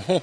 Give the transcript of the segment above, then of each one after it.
All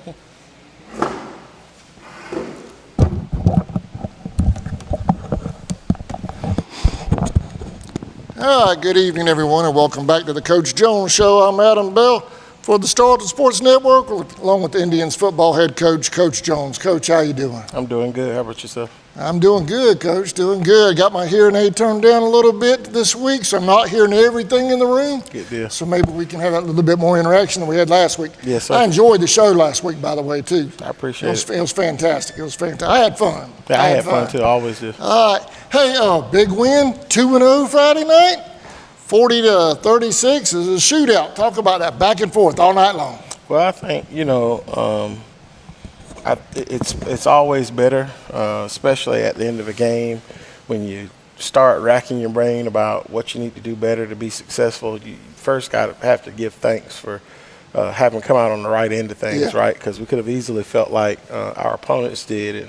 right, good evening, everyone, and welcome back to the Coach Jones Show. I'm Adam Bell for the Charlton Sports Network, along with the Indians football head coach, Coach Jones. Coach, how you doing? I'm doing good. How about yourself? I'm doing good, Coach, doing good. Got my hearing aid turned down a little bit this week, so I'm not hearing everything in the room. Good deal. So maybe we can have a little bit more interaction than we had last week. Yes, sir. I enjoyed the show last week, by the way, too. I appreciate it. It was fantastic. It was fantastic. I had fun. Yeah, I had fun, too. I always do. All right. Hey, big win, 2-0 Friday night. 40-36 is a shootout. Talk about that back and forth all night long. Well, I think, it's always better, especially at the end of a game, when you start racking your brain about what you need to do better to be successful. You first have to give thanks for having come out on the right end of things, right? Because we could have easily felt like our opponents did.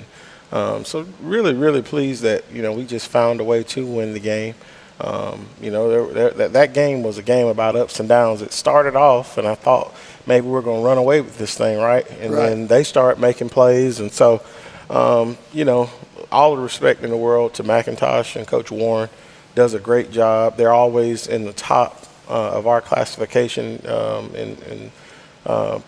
And so really, really pleased that, we just found a way to win the game. That game was a game about ups and downs. It started off, and I thought maybe we're going to run away with this thing, right? And then they start making plays. And so, all the respect in the world to McIntosh and Coach Warren. Does a great job. They're always in the top of our classification in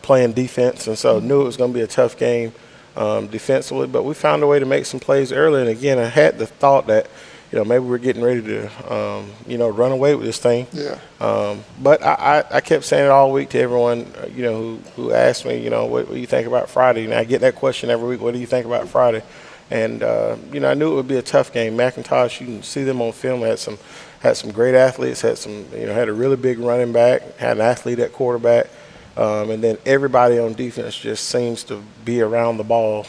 playing defense. And so knew it was going to be a tough game defensively. But we found a way to make some plays early. And, again, I had the thought that, maybe we're getting ready to, run away with this thing. Yeah. But I kept saying it all week to everyone, who asked me, what do you think about Friday? And I get that question every week, what do you think about Friday? And, I knew it would be a tough game. McIntosh, you can see them on film, had some great athletes, had a really big running back, had an athlete at quarterback. And then everybody on defense just seems to be around the ball,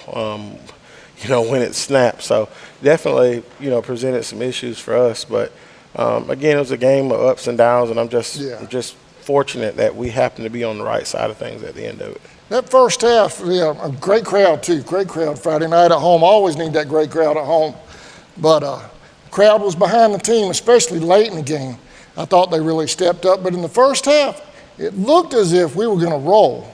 when it snaps. So definitely, presented some issues for us. But, again, it was a game of ups and downs, and I'm just fortunate that we happen to be on the right side of things at the end of it. That first half, a great crowd, too. Great crowd Friday night at home. Always need that great crowd at home. But crowd was behind the team, especially late in the game. I thought they really stepped up. But in the first half, it looked as if we were going to roll.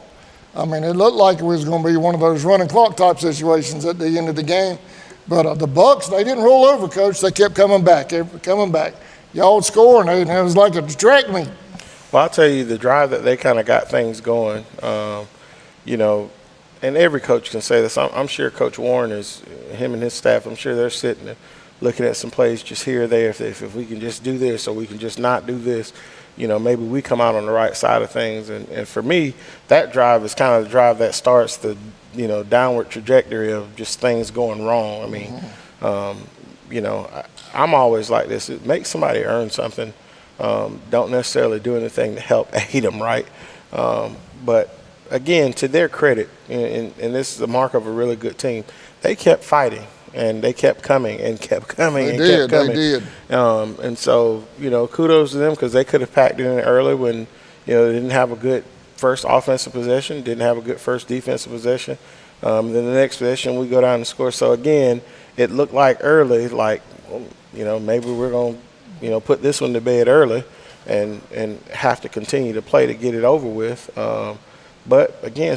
I mean, it looked like it was going to be one of those running clock type situations at the end of the game. But the Bucks, they didn't roll over, Coach. They kept coming back. Y'all would score, and it was like a track meet. Well, I'll tell you, the drive that they kind of got things going, and every coach can say this. I'm sure Coach Warren him and his staff, I'm sure they're sitting and looking at some plays just here or there. If we can just do this or we can just not do this, maybe we come out on the right side of things. And for me, that drive is kind of the drive that starts the, downward trajectory of just things going wrong. I mean, I'm always like this. It makes somebody earn something. Don't necessarily do anything to help aid them, right? But, again, to their credit, and this is a mark of a really good team, they kept fighting. And they kept coming and kept coming and kept coming. They did. And so, kudos to them because they could have packed it in early when, they didn't have a good first offensive possession, didn't have a good first defensive possession. Then the next possession, we go down and score. So, again, it looked like early, maybe we're going to, put this one to bed early and have to continue to play to get it over with. But, again,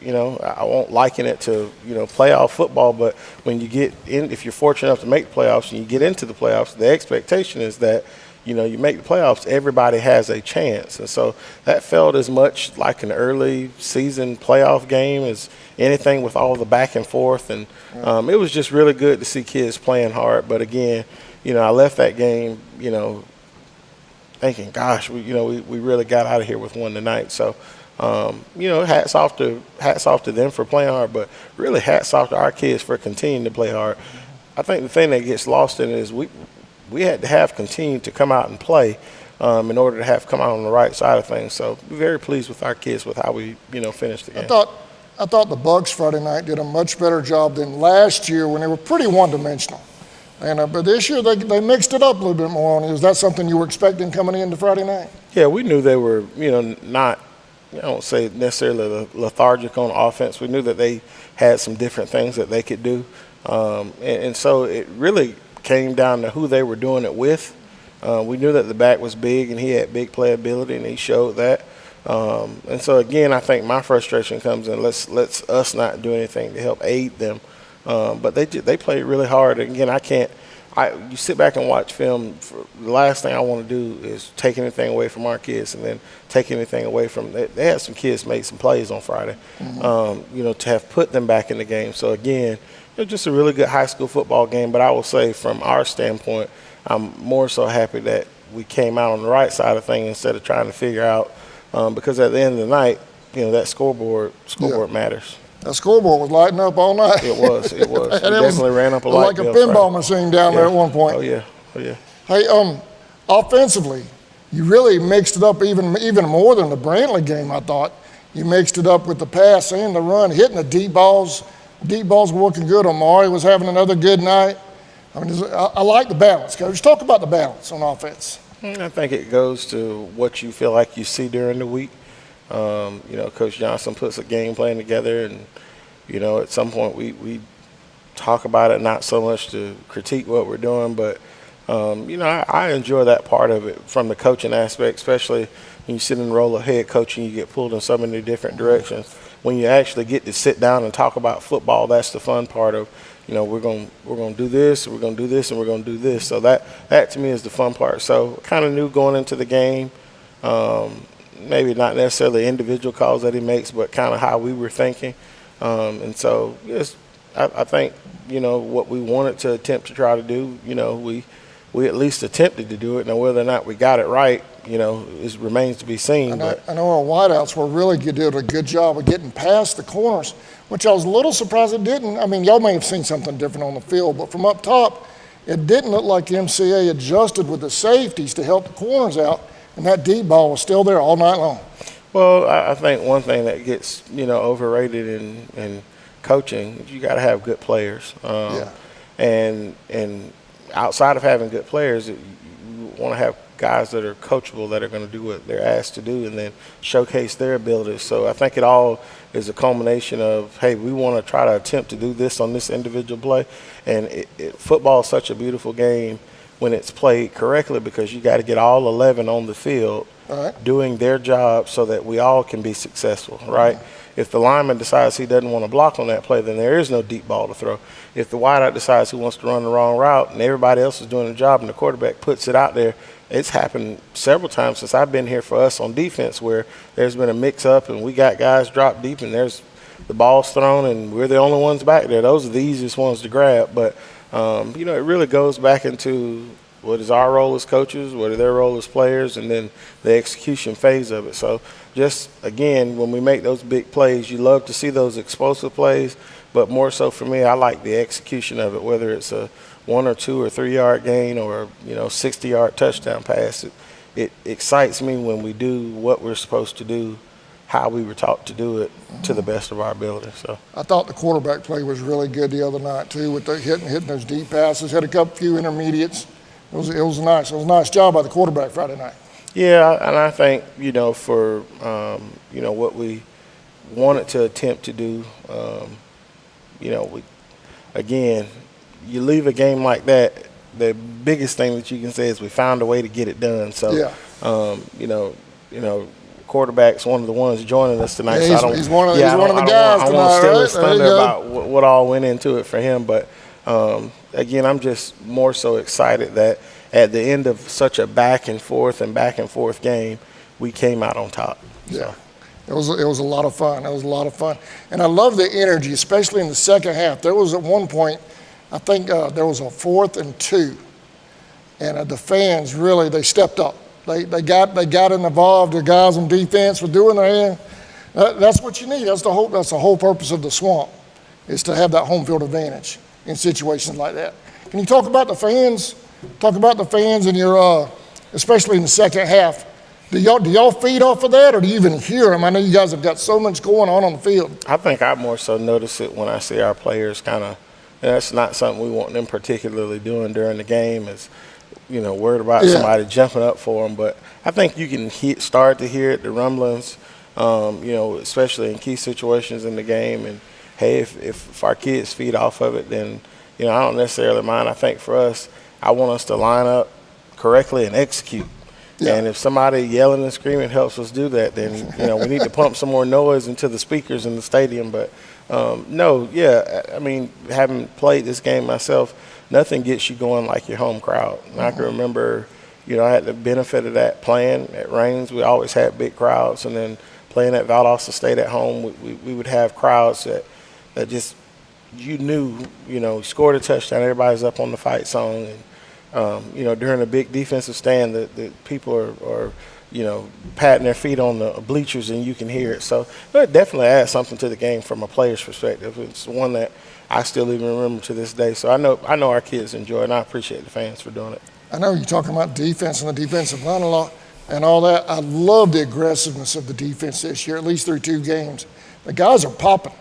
I won't liken it to, playoff football, but when you get in, if you're fortunate enough to make the playoffs and you get into the playoffs, the expectation is that, you make the playoffs, everybody has a chance. And so that felt as much like an early season playoff game as anything with all the back and forth. And it was just really good to see kids playing hard. But, again, I left that game, thinking, gosh, we really got out of here with one tonight. So, hats off to them for playing hard, but really hats off to our kids for continuing to play hard. I think the thing that gets lost in it is we had to have continued to come out and play in order to have come out on the right side of things. So we're very pleased with our kids with how we, finished the game. I thought the Bucks Friday night did a much better job than last year when they were pretty one-dimensional. And but this year they mixed it up a little bit more. Is that something you were expecting coming into Friday night? Yeah, we knew they were, not – I don't say necessarily lethargic on offense. We knew that they had some different things that they could do. And so it really came down to who they were doing it with. We knew that the back was big and he had big playability, and he showed that. And so again, I think my frustration comes in. Let's us not do anything to help aid them. But they played really hard. And again, I can't. You sit back and watch film. The last thing I want to do is take anything away from our kids, and then take anything away from. They had some kids make some plays on Friday. To have put them back in the game. So again, it was just a really good high school football game. But I will say, from our standpoint, I'm more so happy that we came out on the right side of things instead of trying to figure out. Because at the end of the night, that scoreboard matters. That scoreboard was lighting up all night. It was. It definitely ran up a light like a pinball machine down there at one point. Oh yeah. Hey, offensively, you really mixed it up even more than the Brantley game. I thought you mixed it up with the pass and the run, hitting the deep balls. Deep balls were working good. Amari was having another good night. I mean, I like the balance. Coach, talk about the balance on offense. I think it goes to what you feel like you see during the week. Coach Johnson puts a game plan together, and at some point we talk about it, not so much to critique what we're doing, but I enjoy that part of it from the coaching aspect, especially when you sit in the role of head coach and you get pulled in so many different directions. When you actually get to sit down and talk about football, that's the fun part of, we're going to do this, we're going to do this, and we're going to do this. So that to me is the fun part. So kind of knew going into the game, maybe not necessarily individual calls that he makes, but kind of how we were thinking. And so, yes, I think, what we wanted to attempt to try to do, we at least attempted to do it. Now, whether or not we got it right, it remains to be seen. I know our wideouts were really did a good job of getting past the corners, which I was a little surprised it didn't. I mean, y'all may have seen something different on the field, but from up top, it didn't look like the MCA adjusted with the safeties to help the corners out. And that deep ball was still there all night long. Well, I think one thing that gets, overrated in coaching is you got to have good players. And outside of having good players, you want to have guys that are coachable, that are going to do what they're asked to do, and then showcase their abilities. So I think it all is a culmination of, hey, we want to try to attempt to do this on this individual play. And football is such a beautiful game when it's played correctly, because you got to get all 11 on the field doing their job so that we all can be successful, right? If the lineman decides he doesn't want to block on that play, then there is no deep ball to throw. If the wideout decides he wants to run the wrong route and everybody else is doing the job and the quarterback puts it out there, it's happened several times since I've been here for us on defense where there's been a mix-up and we got guys drop deep and there's the ball's thrown and we're the only ones back there. Those are the easiest ones to grab. But it really goes back into what is our role as coaches, what are their role as players, and then the execution phase of it. So just, again, when we make those big plays, you love to see those explosive plays, but more so for me, I like the execution of it, whether it's a 1 or 2 or 3 yard gain or 60-yard touchdown pass. It excites me when we do what we're supposed to do, how we were taught to do it to the best of our ability. So I thought the quarterback play was really good the other night too, with the hitting those deep passes. Had a few intermediates. It was nice. It was a nice job by the quarterback Friday night. Yeah, and I think for what we wanted to attempt to do, you leave a game like that. The biggest thing that you can say is we found a way to get it done. So quarterback's one of the ones joining us tonight. Yeah, so he's one of the guys tonight. I won't steal his right? thunder about what all went into it for him. But again, I'm just more so excited that at the end of such a back and forth game, we came out on top. Yeah, it was a lot of fun. It was a lot of fun, and I love the energy, especially in the second half. There was at one point, I think there was a 4th and 2, and the fans really stepped up. They got involved. The guys on defense were doing their hand. That's what you need. That's the whole purpose of the Swamp, is to have that home field advantage in situations like that. Can you talk about the fans? Talk about the fans in your, especially in the second half. Do y'all feed off of that, or do you even hear them? I know you guys have got so much going on the field. I think I more so notice it when I see our players kind of. That's not something we want them particularly doing during the game. Is worried about somebody jumping up for them. But I think you can start to hear it, the rumblings, especially in key situations in the game. And hey, if our kids feed off of it, then I don't necessarily mind. I think for us, I want us to line up correctly and execute. Yeah. And if somebody yelling and screaming helps us do that, then, we need to pump some more noise into the speakers in the stadium. But, I mean, having played this game myself, nothing gets you going like your home crowd. And I can remember, I had the benefit of that playing at Raines. We always had big crowds. And then playing at Valdosta State at home, we would have crowds that just, scored a touchdown, everybody's up on the fight song. And, during a big defensive stand, the people are patting their feet on the bleachers and you can hear it. So it definitely adds something to the game from a player's perspective. It's one that I still even remember to this day. So I know our kids enjoy it, and I appreciate the fans for doing it. I know you're talking about defense and the defensive line a lot and all that. I love the aggressiveness of the defense this year, at least through 2 games. The guys are popping.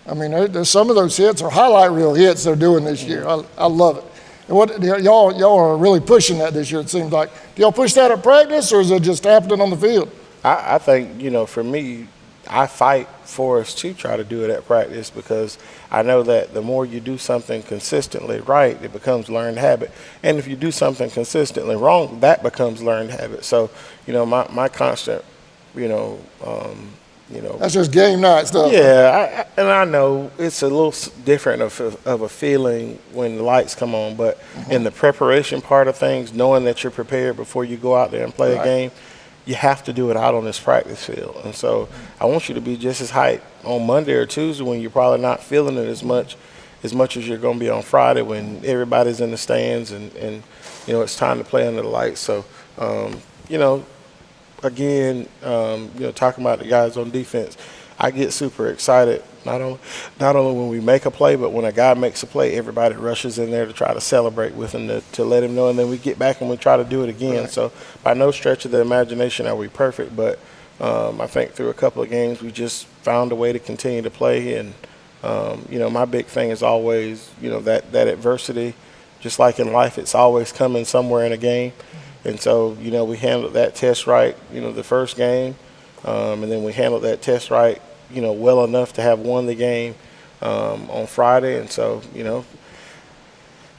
I mean, there's some of those hits are highlight reel hits they're doing this year. I love it. And y'all are really pushing that this year, it seems like. Do y'all push that at practice, or is it just happening on the field? I think, for me, I fight for us to try to do it at practice, because I know that the more you do something consistently right, it becomes learned habit. And if you do something consistently wrong, that becomes learned habit. So, my constant, That's just game night stuff. Yeah, I know it's a little different of a feeling when the lights come on, but in the preparation part of things, knowing that you're prepared before you go out there and play a game, you have to do it out on this practice field. And so I want you to be just as hyped on Monday or Tuesday when you're probably not feeling it as much as you're going to be on Friday when everybody's in the stands and it's time to play under the lights. So, again, talking about the guys on defense, I get super excited, not only when we make a play, but when a guy makes a play, everybody rushes in there to try to celebrate with him, to let him know, and then we get back and we try to do it again. Right. So by no stretch of the imagination are we perfect, but I think through a couple of games we just found a way to continue to play. And, my big thing is always, that adversity, just like in life, it's always coming somewhere in a game. And so, we handled that test right, the first game, and then we handled that test right, well enough to have won the game on Friday. And so,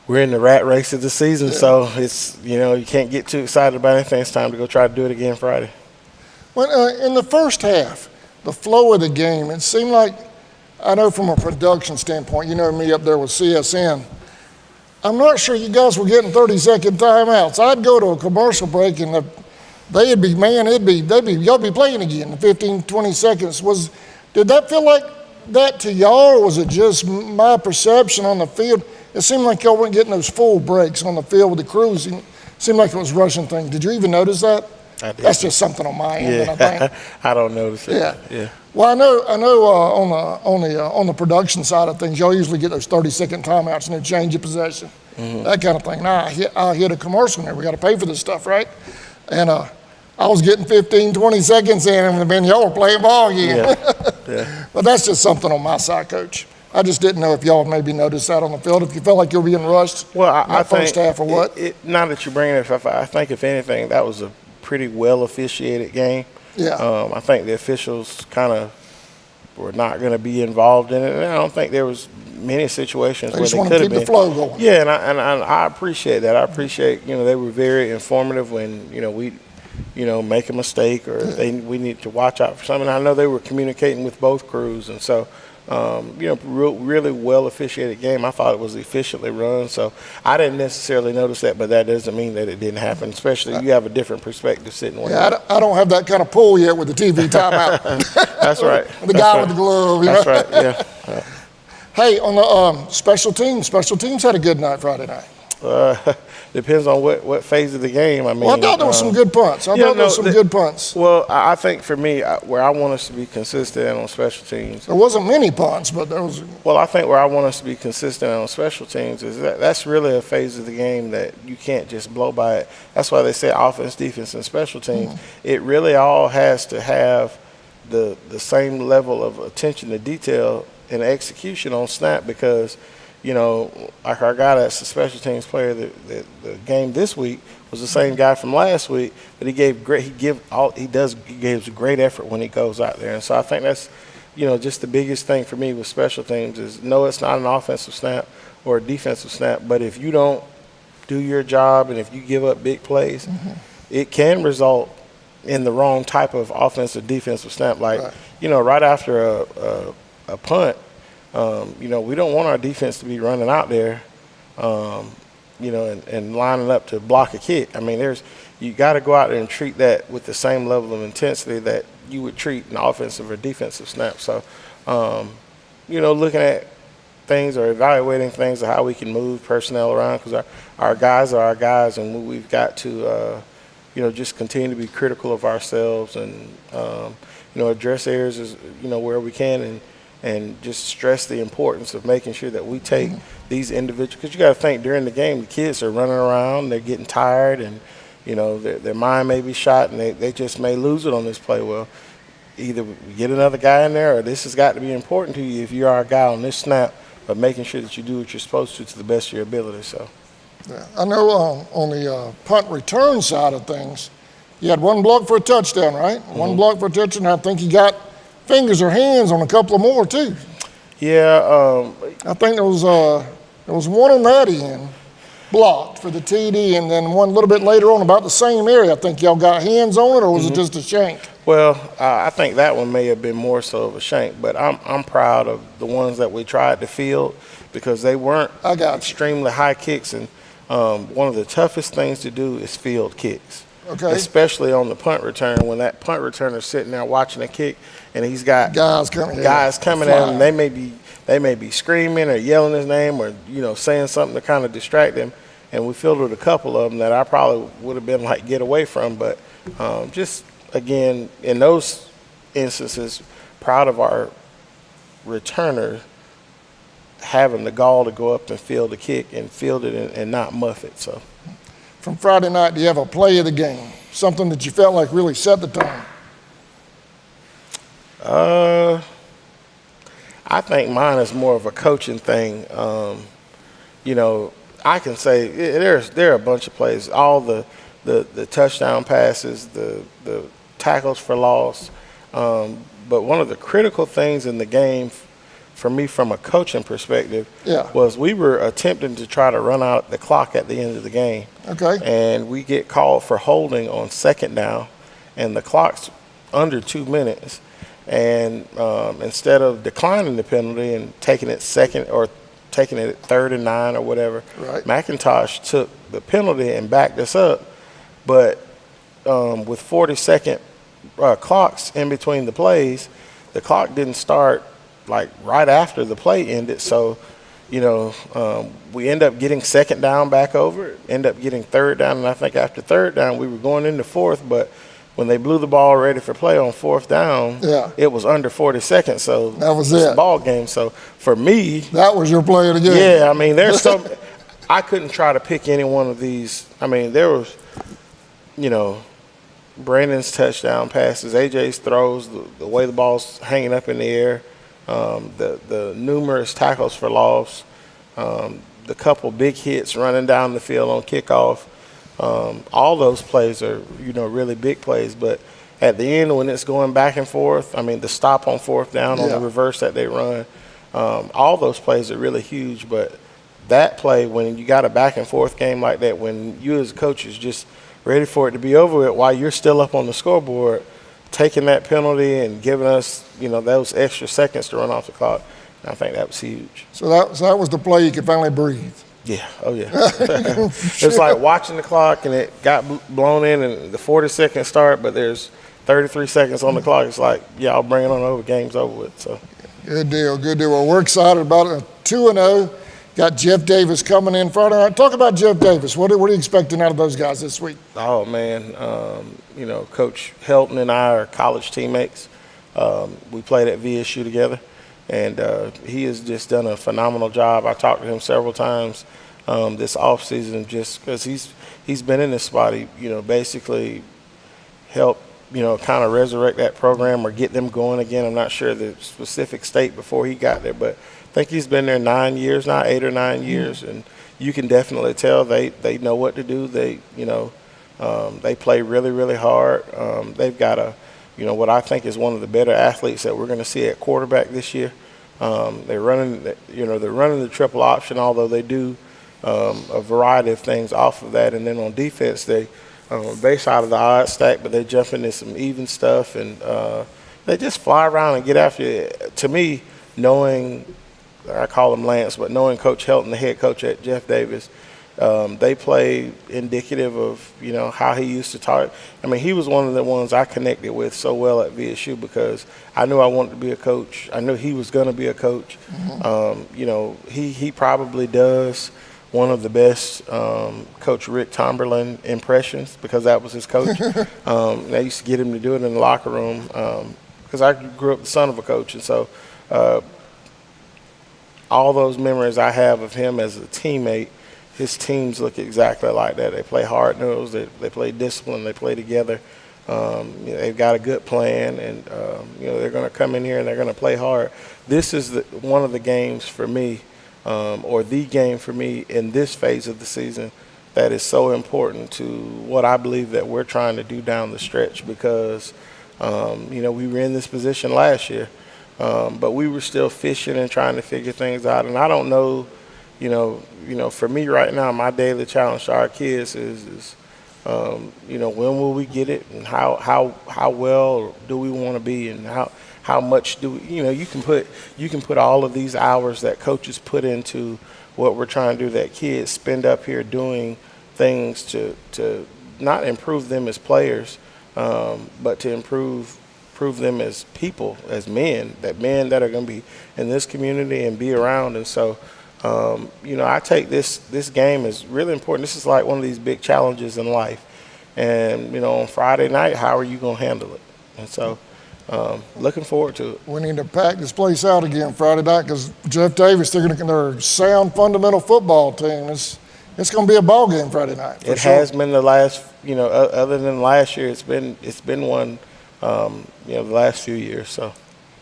we're in the rat race of the season, so it's, you can't get too excited about anything. It's time to go try to do it again Friday. Well, in the first half, the flow of the game, it seemed like, I know from a production standpoint, me up there with CSN, I'm not sure you guys were getting 30-second timeouts. I'd go to a commercial break and they'd be, y'all be playing again in 15, 20 seconds. Did that feel like that to y'all, or was it just my perception on the field? It seemed like y'all weren't getting those full breaks on the field with the crews. It seemed like it was rushing things. Did you even notice that? I did. That's just something on my end, I think. I don't notice it. Yeah. Well, I know. On the production side of things, y'all usually get those 30-second timeouts and then change of possession, that kind of thing. Now I hit a commercial there. We got to pay for this stuff, right? And I was getting 15, 20 seconds in, and then y'all were playing ball again. Yeah. But that's just something on my side, Coach. I just didn't know if y'all maybe noticed that on the field, if you felt like you were being rushed. Well, I think first half or what? Now that you bring it up, I think if anything, that was a pretty well officiated game. Yeah. I think the officials kind of were not going to be involved in it, and I don't think there was many situations where they could have been. Keep the flow going. Yeah, and I appreciate that. I appreciate they were very informative when we make a mistake or we need to watch out for something. I know they were communicating with both crews, and so. Really well officiated game. I thought it was efficiently run, so I didn't necessarily notice that, but that doesn't mean that it didn't happen, especially you have a different perspective sitting where I don't have that kind of pull yet with the TV timeout. That's right. The guy with the glove. That's right, yeah. Hey, on the special teams had a good night Friday night. Depends on what phase of the game. I mean, I thought there were some good punts. Good punts. Well, I think for me, where I want us to be consistent on special teams. There wasn't many punts, but there was. Well, I think where I want us to be consistent on special teams is that's really a phase of the game that you can't just blow by it. That's why they say offense, defense, and special teams. It really all has to have the same level of attention to detail and execution on snap, because like our guy that's the special teams player, the game this week was the same guy from last week, but he gives great effort when he goes out there. And so I think that's, just the biggest thing for me with special teams is, no, it's not an offensive snap or a defensive snap, but if you don't do your job and if you give up big plays, it can result in the wrong type of offensive defensive snap. Like, Right. right after a punt, we don't want our defense to be running out there, and lining up to block a kick. I mean, you got to go out there and treat that with the same level of intensity that you would treat an offensive or defensive snap. So, looking at things or evaluating things of how we can move personnel around, because our guys are our guys, and we've got to, just continue to be critical of ourselves and, address areas where we can and just stress the importance of making sure that we take these individuals, because you got to think during the game, the kids are running around, they're getting tired, and, their mind may be shot, and they just may lose it on this play. Well, either get another guy in there, or this has got to be important to you if you're our guy on this snap, but making sure that you do what you're supposed to the best of your ability. So, Yeah. I know on the punt return side of things, you had one block for a touchdown, right? One block for a touchdown. I think you got fingers or hands on a couple of more too. Yeah. I think there was one on that end blocked for the TD, and then one a little bit later on about the same area. I think y'all got hands on it, or was it just a shank? Well, I think that one may have been more so of a shank, but I'm proud of the ones that we tried to field, because they weren't extremely high kicks, and one of the toughest things to do is field kicks. Okay. Especially on the punt return, when that punt returner's sitting there watching a kick, and he's got guys coming at him. They may be screaming or yelling his name, or saying something to kind of distract him. And we fielded a couple of them that I probably would have been like, get away from. But just again, in those instances, proud of our returner having the gall to go up and field the kick and field it and not muff it. So. From Friday night, do you have a play of the game? Something that you felt like really set the tone? I think mine is more of a coaching thing. I can say there are a bunch of plays. All the touchdown passes, the tackles for loss. But one of the critical things in the game for me from a coaching perspective was we were attempting to try to run out the clock at the end of the game. Okay. And we get called for holding on second down, and the clock's under 2 minutes. And instead of declining the penalty and taking it second or taking it at 3rd and 9 or whatever, right, McIntosh took the penalty and backed us up. But with 40-second clocks in between the plays, the clock didn't start like right after the play ended. So, we end up getting second down back over, end up getting third down. And I think after third down, we were going into fourth, but when they blew the ball ready for play on fourth down, it was under 40 seconds. So that was it. Ball game. So for me, that was your play of the game. Yeah. I mean, I couldn't try to pick any one of these. I mean, there was, Brandon's touchdown passes, AJ's throws, the way the ball's hanging up in the air, the numerous tackles for loss, the couple big hits running down the field on kickoff. All those plays are, really big plays. But at the end, when it's going back and forth, I mean, the stop on fourth down on the reverse that they run, all those plays are really huge. But that play, when you got a back and forth game like that, when you as a coach is just ready for it to be over with while you're still up on the scoreboard, taking that penalty and giving us, those extra seconds to run off the clock, I think that was huge. So that was the play you could finally breathe. Yeah. Oh, yeah. It's like watching the clock, and it got blown in, and the 40-second start, but there's 33 seconds on the clock. It's like, I'll bring it on over. Game's over with. So. Good deal. Good deal. Well, we're excited about it. 2-0. Got Jeff Davis coming in Friday night. Talk about Jeff Davis. What are you expecting out of those guys this week? Oh, man. Coach Helton and I are college teammates. We played at VSU together, and he has just done a phenomenal job. I talked to him several times this offseason just because he's been in this spot. He, basically helped, kind of resurrect that program or get them going again. I'm not sure the specific state before he got there, but I think he's been there 9 years now, 8 or 9 years, and you can definitely tell they know what to do. They, they play really, really hard. They've got what I think is one of the better athletes that we're going to see at quarterback this year. They're running the triple option, although they do a variety of things off of that. And then on defense, they base out of the odd stack, but they jump into some even stuff, and they just fly around and get after it. To me, knowing, I call him Lance, but knowing Coach Helton, the head coach at Jeff Davis, they play indicative of, how he used to talk. I mean, he was one of the ones I connected with so well at VSU because I knew I wanted to be a coach. I knew he was going to be a coach. Mm-hmm. He probably does one of the best Coach Rick Tomberlin impressions because that was his coach. I used to get him to do it in the locker room because I grew up the son of a coach. And so all those memories I have of him as a teammate, his teams look exactly like that. They play hard-nosed, they play disciplined, they play together. They've got a good plan, and they're going to come in here and they're going to play hard. This is one of the games for me, or the game for me in this phase of the season that is so important to what I believe that we're trying to do down the stretch because, we were in this position last year, but we were still fishing and trying to figure things out. And I don't know, for me right now, my daily challenge to our kids is when will we get it, and how well do we want to be, and how much do we, you can put all of these hours that coaches put into what we're trying to do, that kids spend up here doing things to not improve them as players, but to improve them as people, as men that are going to be in this community and be around. And so I take this game as really important. This is like one of these big challenges in life. And, on Friday night, how are you going to handle it? And so looking forward to it. We need to pack this place out again Friday night because Jeff Davis, they're a sound fundamental football team. It's going to be a ball game Friday night. It has been the last, other than last year, it's been one, the last few years. So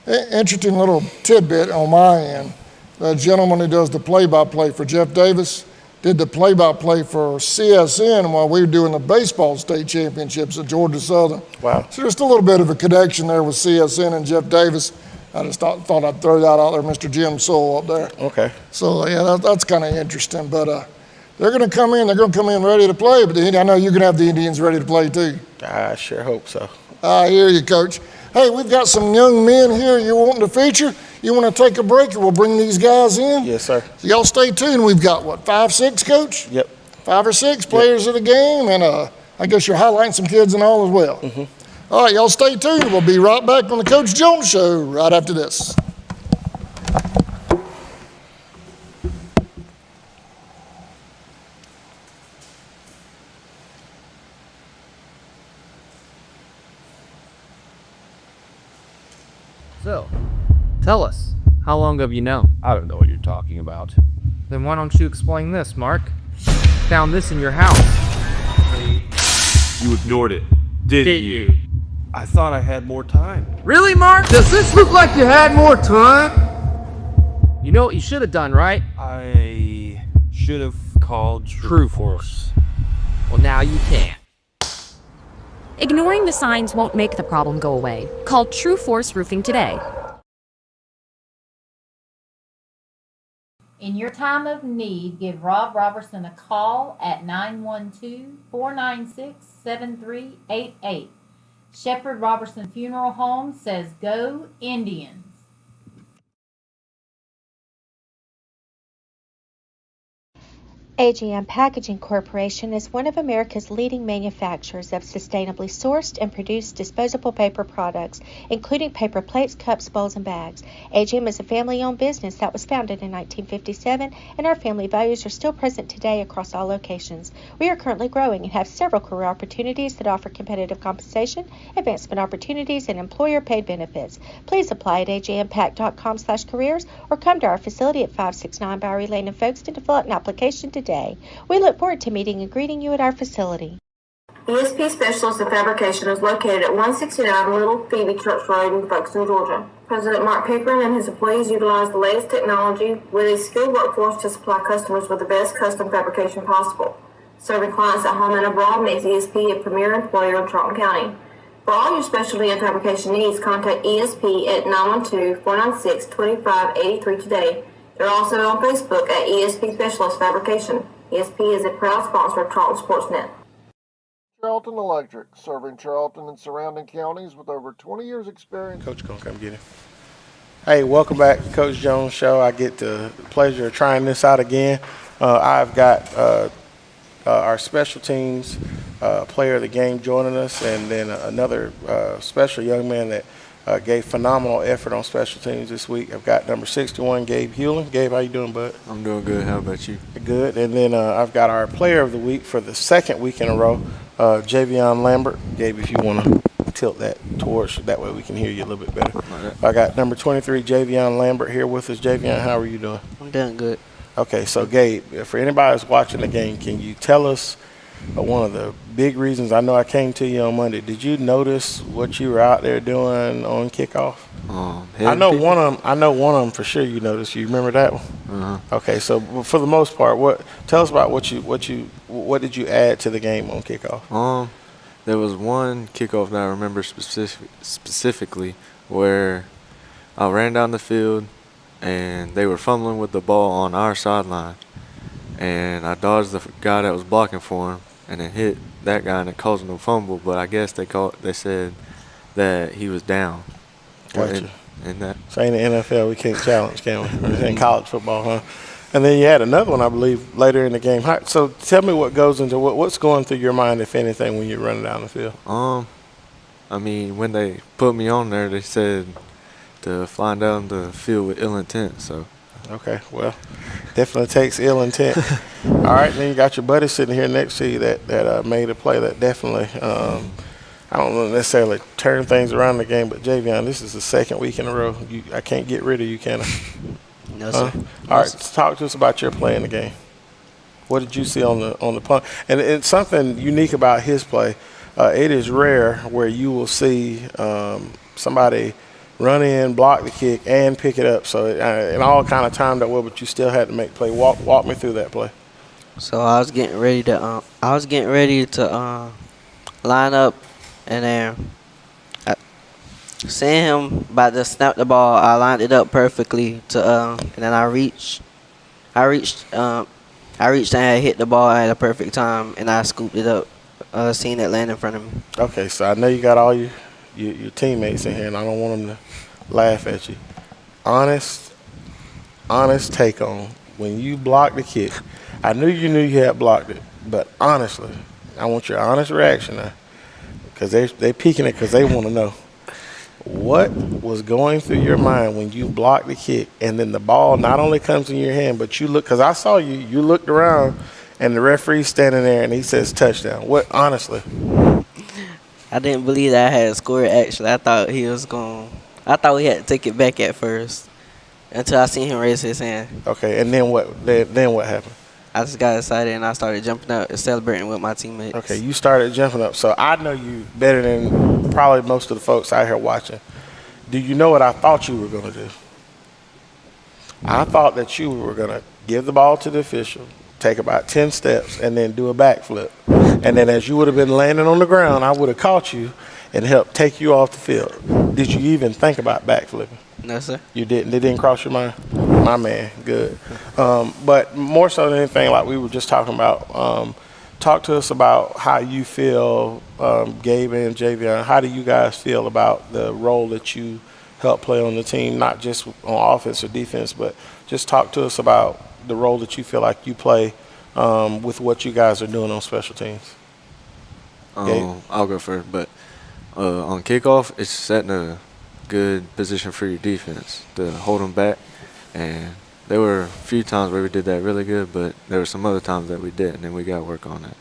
interesting little tidbit on my end. The gentleman who does the play-by-play for Jeff Davis did the play-by-play for CSN while we were doing the baseball state championships at Georgia Southern. Wow. So there's a little bit of a connection there with CSN and Jeff Davis. I just thought I'd throw that out there, Mr. Jim Sewell up there. Okay. So, yeah, that's kind of interesting. But they're going to come in ready to play. But I know you're going to have the Indians ready to play too. I sure hope so. I hear you, Coach. Hey, we've got some young men here you're wanting to feature. You want to take a break, or we'll bring these guys in? Yes, sir. So y'all stay tuned. We've got, 5, 6, Coach? Yep. 5 or 6 players of the game, and I guess you're highlighting some kids and all as well. Mm-hmm. All right, y'all stay tuned. We'll be right back on the Coach Jones Show right after this. So, tell us, how long have you known? I don't know what you're talking about. Then why don't you explain this, Mark? Found this in your house. You ignored it, didn't you? I thought I had more time. Really, Mark? Does this look like you had more time? You know what you should have done, right? I should have called True Force. Well, now you can. Ignoring the signs won't make the problem go away. Call True Force Roofing today. In your time of need, give Rob Robertson a call at 912-496-7388. Shepherd Robertson Funeral Home says go Indians. AGM Packaging Corporation is one of America's leading manufacturers of sustainably sourced and produced disposable paper products, including paper plates, cups, bowls, and bags. AGM is a family-owned business that was founded in 1957, and our family values are still present today across all locations. We are currently growing and have several career opportunities that offer competitive compensation, advancement opportunities, and employer-paid benefits. Please apply at agmpack.com/careers or come to our facility at 569 Bowery Lane in Folkestone to fill out an application today. We look forward to meeting and greeting you at our facility. ESP Specialist in Fabrication is located at 169 Little Phoebe Church Road in Folkestone, Georgia. President Mark Pickering and his employees utilize the latest technology with a skilled workforce to supply customers with the best custom fabrication possible. Serving clients at home and abroad makes ESP a premier employer in Charlton County. For all your specialty and fabrication needs, contact ESP at 912-496-2583 today. They're also on Facebook at ESP Specialist Fabrication. ESP is a proud sponsor of Charlton Sportsnet. Charlton Electric, serving Charlton and surrounding counties with over 20 years experience. Coach gonna come get him. Hey, welcome back to Coach Jones Show. I get the pleasure of trying this out again. I've got our special teams player of the game joining us, and then another special young man that gave phenomenal effort on special teams this week. I've got number 61, Gabe Hewlin. Gabe, how you doing, bud? I'm doing good. How about you? Good. And then I've got our player of the week for the second week in a row, Javion Lambert. Gabe, if you want to tilt that towards, that way we can hear you a little bit better. Right. I got number 23, Javion Lambert here with us. Javion, how are you doing? I'm doing good. Okay, so Gabe, for anybody that's watching the game, can you tell us one of the big reasons? I know I came to you on Monday. Did you notice what you were out there doing on kickoff? I know one of them for sure. You noticed. You remember that one? Uh-huh. Okay, so for the most part, tell us about what did you add to the game on kickoff? There was one kickoff that I remember specifically where I ran down the field and they were fumbling with the ball on our sideline, and I dodged the guy that was blocking for him and then hit that guy and it caused him a fumble. But I guess they said that he was down. Gotcha. In that. So in the NFL, we can't challenge, can we? It's in college football, huh? And then you had another one, I believe, later in the game. So tell me what goes into what's going through your mind, if anything, when you're running down the field. I mean, when they put me on there, they said to fly down the field with ill intent. So. Okay, well, definitely takes ill intent. All right, then you got your buddy sitting here next to you that made a play that definitely, I don't know necessarily turn things around in the game, but Javion, this is the second week in a row. I can't get rid of you, can I? No, sir. All right, talk to us about your play in the game. What did you see on the punt? And it's something unique about his play. It is rare where you will see somebody run in, block the kick, and pick it up. So it all kind of timed up well, but you still had to make play. Walk me through that play. So I was getting ready to line up, and then seeing him about to snap the ball, I lined it up perfectly and then I reached and I hit the ball at a perfect time, and I scooped it up, seeing it land in front of me. Okay, so I know you got all your teammates in here, and I don't want them to laugh at you. Honest take on when you blocked the kick. I knew you had blocked it, but honestly, I want your honest reaction now, because they're peeking it because they want to know. What was going through your mind when you blocked the kick and then the ball not only comes in your hand, but you look, because I saw you looked around and the referee's standing there and he says touchdown. What, honestly? I didn't believe that I had scored, actually. I thought we had to take it back at first until I seen him raise his hand. Okay, and then what happened? I just got excited and I started jumping up and celebrating with my teammates. Okay, you started jumping up. So I know you better than probably most of the folks out here watching. Do you know what I thought you were going to do? I thought that you were going to give the ball to the official, take about 10 steps, and then do a backflip. And then as you would have been landing on the ground, I would have caught you and helped take you off the field. Did you even think about backflipping? No, sir. You didn't? It didn't cross your mind? My man, good. But more so than anything, like we were just talking about, talk to us about how you feel, Gabe and Javion, how do you guys feel about the role that you help play on the team, not just on offense or defense, but just talk to us about the role that you feel like you play with what you guys are doing on special teams. I'll go first, but on kickoff, it's setting a good position for your defense to hold them back. And there were a few times where we did that really good, but there were some other times that we didn't, and we got to work on that.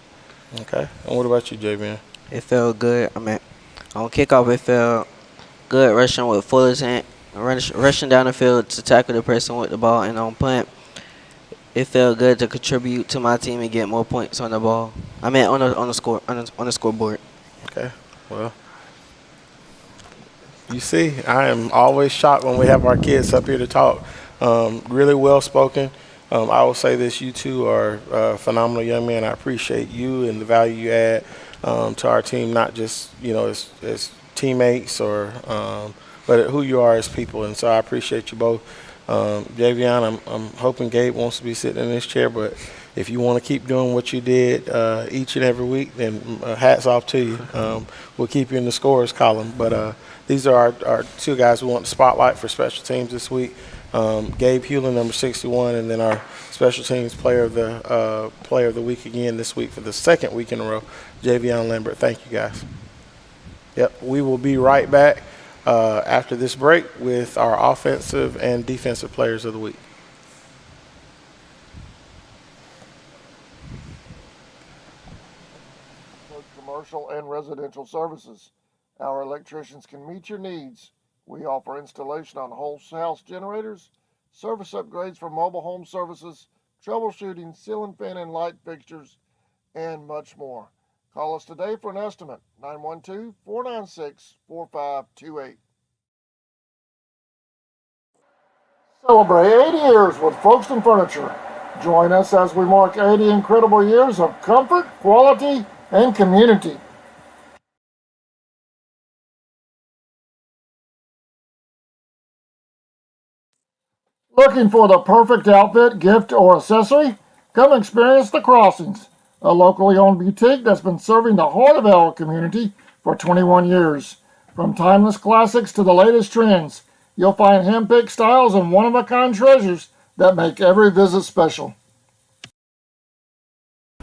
Okay. And what about you, Javion? It felt good. I mean, on kickoff, it felt good rushing with full intent, rushing down the field to tackle the person with the ball, and on punt, it felt good to contribute to my team and get more points on the ball. I mean, on the scoreboard. Okay. Well, you see, I am always shocked when we have our kids up here to talk. Really well spoken. I will say this: you two are phenomenal young men. I appreciate you and the value you add to our team, not just as teammates but who you are as people. And so I appreciate you both. Javion, I'm hoping Gabe wants to be sitting in this chair, but if you want to keep doing what you did each and every week, then hats off to you. We'll keep you in the scores column. But these are our two guys we want to spotlight for special teams this week. Gabe Hewlin, number 61, and then our special teams player of the week again this week for the second week in a row, Javion Lambert. Thank you, guys. Yep, we will be right back after this break with our offensive and defensive players of the week. Commercial and residential services. Our electricians can meet your needs. We offer installation on whole house generators, service upgrades for mobile home services, troubleshooting, ceiling fan and light fixtures, and much more. Call us today for an estimate, 912-496-4528. Celebrate 80 years with Folkestone Furniture. Join us as we mark 80 incredible years of comfort, quality, and community. Looking for the perfect outfit, gift, or accessory? Come experience The Crossings, a locally owned boutique that's been serving the heart of our community for 21 years. From timeless classics to the latest trends, you'll find hand-picked styles and one-of-a-kind treasures that make every visit special.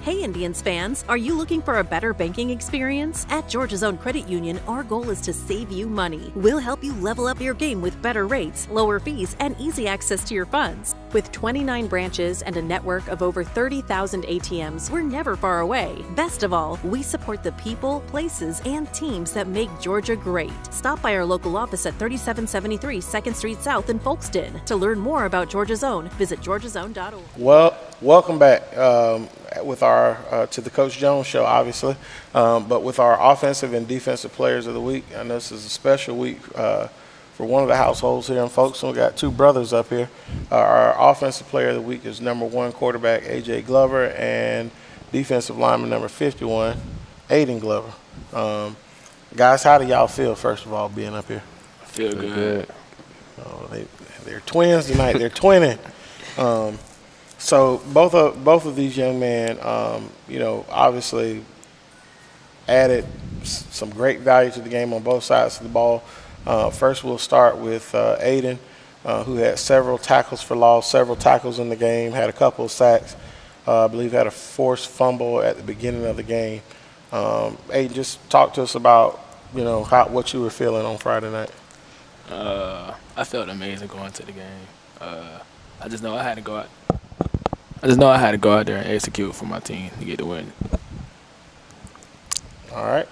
Hey Indians fans, are you looking for a better banking experience? At Georgia's Own Credit Union, our goal is to save you money. We'll help you level up your game with better rates, lower fees, and easy access to your funds. With 29 branches and a network of over 30,000 ATMs, we're never far away. Best of all, we support the people, places, and teams that make Georgia great. Stop by our local office at 3773 2nd Street South in Folkestone. To learn more about Georgia's Own, visit georgiasown.org. Well, welcome back with our to the Coach Jones Show, obviously, but with our offensive and defensive players of the week. I know this is a special week for one of the households here in Folkestone. We got two brothers up here. Our offensive player of the week is number 1 quarterback A.J. Glover and defensive lineman number 51, Aiden Glover. Guys, how do y'all feel, first of all, being up here? I feel good. Oh, they're twins tonight. They're twinning. So both of these young men, obviously added some great value to the game on both sides of the ball. First, we'll start with Aiden, who had several tackles for loss, several tackles in the game, had a couple of sacks. I believe had a forced fumble at the beginning of the game. Aiden, just talk to us about, what you were feeling on Friday night. I felt amazing going to the game. I just know I had to go out there and execute for my team to get the win. All right.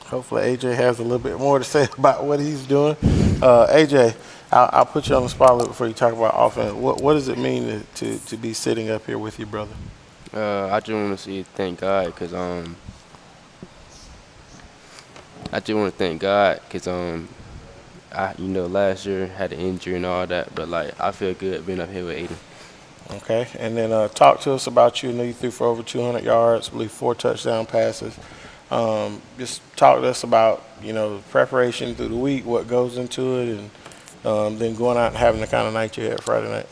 Hopefully AJ has a little bit more to say about what he's doing. AJ, I'll put you on the spot a little before you talk about offense. What does it mean to be sitting up here with your brother? I just want to say thank God because last year had an injury and all that, but I feel good being up here with Aiden. Okay, and then talk to us about you. I know you threw for over 200 yards, I believe 4 touchdown passes. Just talk to us about, preparation through the week, what goes into it, and then going out and having the kind of night you had Friday night.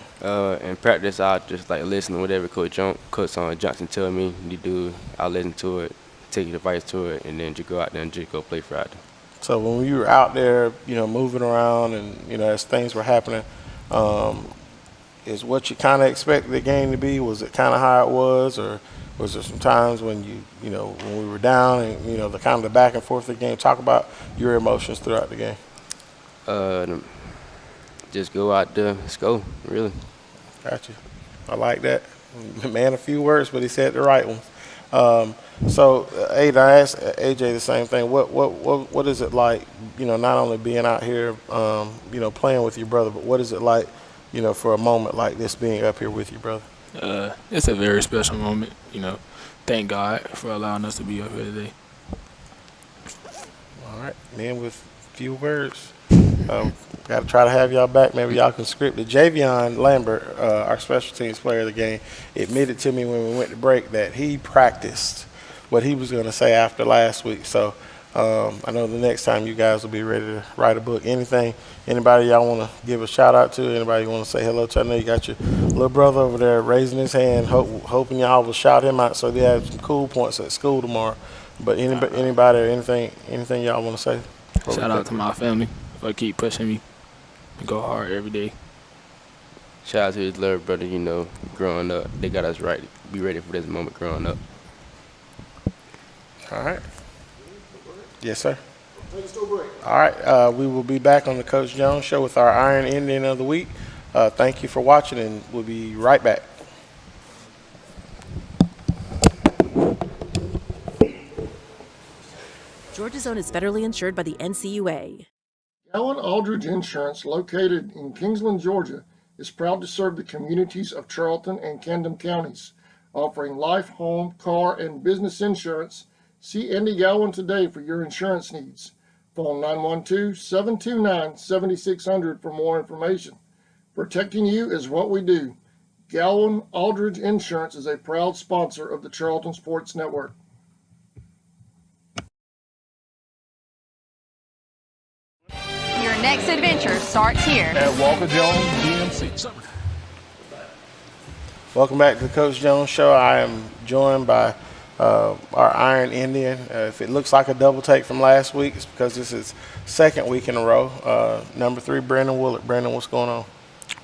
In practice, I just listen to whatever Coach Johnson tell me to do. I'll listen to it, take advice to it, and then just go out there and just go play Friday. So when you were out there, moving around and, as things were happening, is what you kind of expected the game to be? Was it kind of how it was, or was there some times when when we were down and, the kind of the back and forth of the game? Talk about your emotions throughout the game. Just go out there, let's go, really. Gotcha. I like that. Man, a few words, but he said the right ones. So, Aiden, I asked AJ the same thing. What is it like, not only being out here, playing with your brother, but what is it like, for a moment like this being up here with your brother? It's a very special moment, Thank God for allowing us to be up here today. All right, man, with few words. Got to try to have y'all back. Maybe y'all can script it. Javion Lambert, our special teams player of the game, admitted to me when we went to break that he practiced what he was going to say after last week. So I know the next time you guys will be ready to write a book. Anybody y'all want to give a shout out to? Anybody you want to say hello to? I know you got your little brother over there raising his hand, hoping y'all will shout him out so they have some cool points at school tomorrow. But anybody or anything y'all want to say? Shout out to my family for keep pushing me to go hard every day. Shout out to his little brother, growing up. They got us right. Be ready for this moment growing up. All right. Yes, sir. All right. We will be back on the Coach Jones Show with our Iron Indian of the Week. Thank you for watching, and we'll be right back. Georgia Zone is federally insured by the NCUA. Allen Aldridge Insurance, located in Kingsland, Georgia, is proud to serve the communities of Charlton and Camden counties, offering life, home, car, and business insurance. See Andy Gowan today for your insurance needs. Phone 912-729-7600 for more information. Protecting you is what we do. Gowan Aldridge Insurance is a proud sponsor of the Charlton Sports Network. Your next adventure starts here at Walker Jones DMC. Welcome back to the Coach Jones Show. I am joined by our Iron Indian. If it looks like a double take from last week, it's because this is second week in a row. Number 3, Brandon Willard. Brandon, what's going on?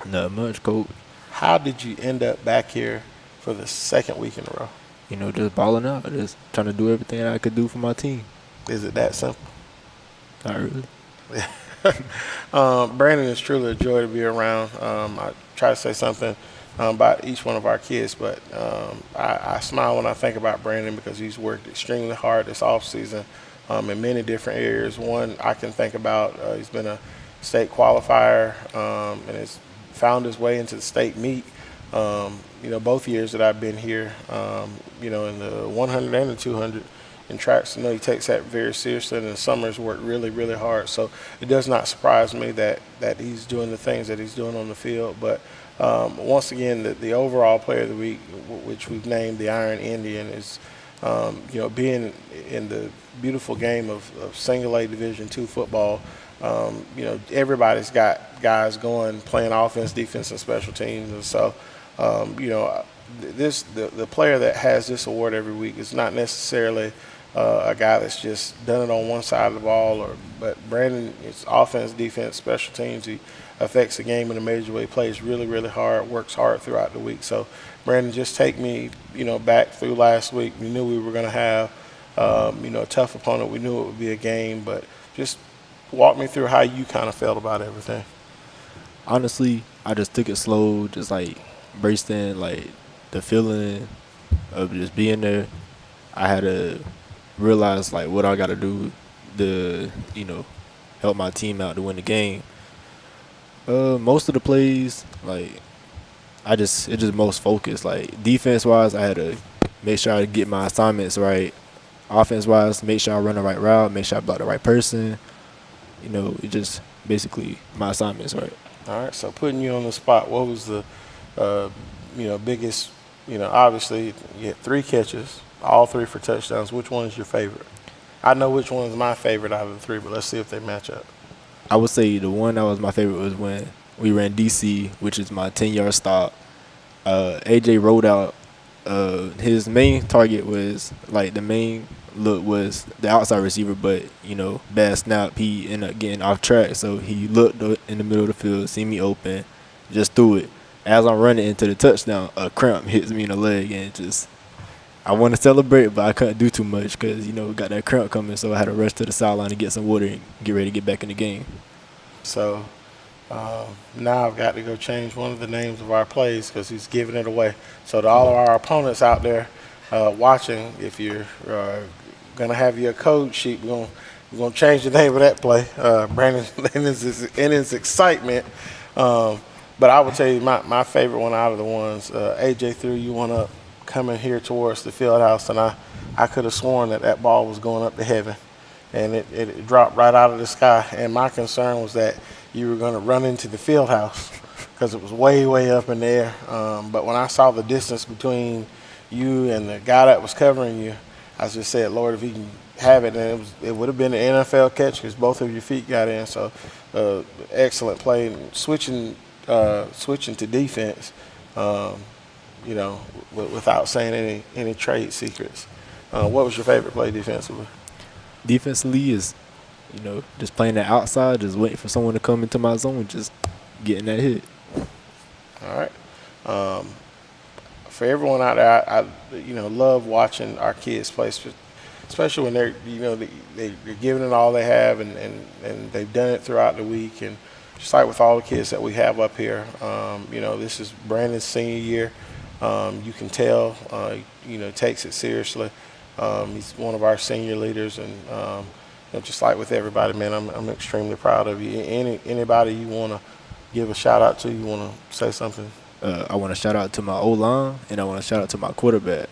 Not much, Coach. How did you end up back here for the second week in a row? Just balling out. Just trying to do everything I could do for my team. Is it that simple? Not really. Brandon is truly a joy to be around. I try to say something about each one of our kids, but I smile when I think about Brandon because he's worked extremely hard this offseason in many different areas. One I can think about, he's been a state qualifier and has found his way into the state meet. Both years that I've been here, in the 100 and the 200 in tracks, he takes that very seriously, and in the summers worked really, really hard. So it does not surprise me that he's doing the things that he's doing on the field. But once again, the overall player of the week, which we've named the Iron Indian, is being in the beautiful game of single A Division II football. Everybody's got guys playing offense, defense, and special teams, and so the player that has this award every week is not necessarily a guy that's just done it on one side of the ball, but Brandon, it's offense, defense, special teams. He affects the game in a major way. He plays really, really hard, works hard throughout the week. So, Brandon, just take me, back through last week. We knew we were going to have, a tough opponent. We knew it would be a game, but just walk me through how you kind of felt about everything. Honestly, I just took it slow, just braced in, the feeling of just being there. I had to realize what I got to do to help my team out to win the game. Most of the plays, it's just most focused. Defense wise, I had to make sure I get my assignments right. Offense wise, make sure I run the right route, make sure I block the right person. It just basically my assignments right. All right, so putting you on the spot, what was the biggest, obviously you had 3 catches, all 3 for touchdowns. Which one is your favorite? I know which one is my favorite out of the 3, but let's see if they match up. I would say the one that was my favorite was when we ran DC, which is my 10-yard stop. AJ rolled out. His main target was, the main look was the outside receiver, but, bad snap. He ended up getting off track, so he looked in the middle of the field, see me open, just threw it. As I'm running into the touchdown, a cramp hits me in the leg, and I want to celebrate, but I couldn't do too much because, got that cramp coming, so I had to rush to the sideline to get some water and get ready to get back in the game. So now I've got to go change one of the names of our plays because he's giving it away. So to all of our opponents out there watching, if you're going to have your code sheet, we're going to change the name of that play. Brandon, in his excitement. But I will tell you my favorite one out of the ones, AJ threw you one up coming here towards the field house, and I could have sworn that ball was going up to heaven, and it dropped right out of the sky. And my concern was that you were going to run into the field house because it was way, way up in the air. But when I saw the distance between you and the guy that was covering you, I just said, Lord, if he can have it, and it would have been an NFL catch because both of your feet got in. So excellent play. And switching to defense, without saying any trade secrets. What was your favorite play defensively? Defensively is, just playing that outside, just waiting for someone to come into my zone, just getting that hit. All right. For everyone out there, I love watching our kids play, especially when they're giving it all they have, and they've done it throughout the week. And just like with all the kids that we have up here, this is Brandon's senior year. You can tell, takes it seriously. He's one of our senior leaders, and just like with everybody, man, I'm extremely proud of you. Anybody you want to give a shout out to? You want to say something? I want to shout out to my O-line, and I want to shout out to my quarterback.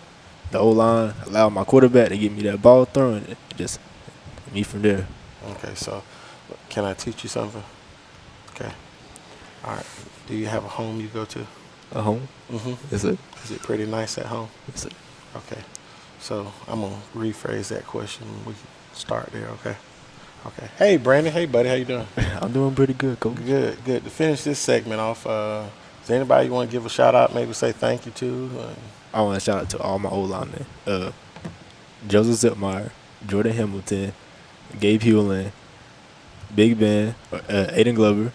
The O-line allowed my quarterback to get me that ball thrown, and just me from there. Okay, so can I teach you something? Okay. All right. Do you have a home you go to? A home? Mm-hmm. Is it pretty nice at home? Yes, sir. Okay. So I'm going to rephrase that question. We can start there, okay? Okay. Hey, Brandon. Hey, buddy. How you doing? I'm doing pretty good, Coach. Good. To finish this segment off, is there anybody you want to give a shout-out, maybe say thank you to? I want to shout out to all my O-linemen. Joseph Zipmeyer, Jordan Hamilton, Gabe Hewlin, Big Ben, Aiden Glover,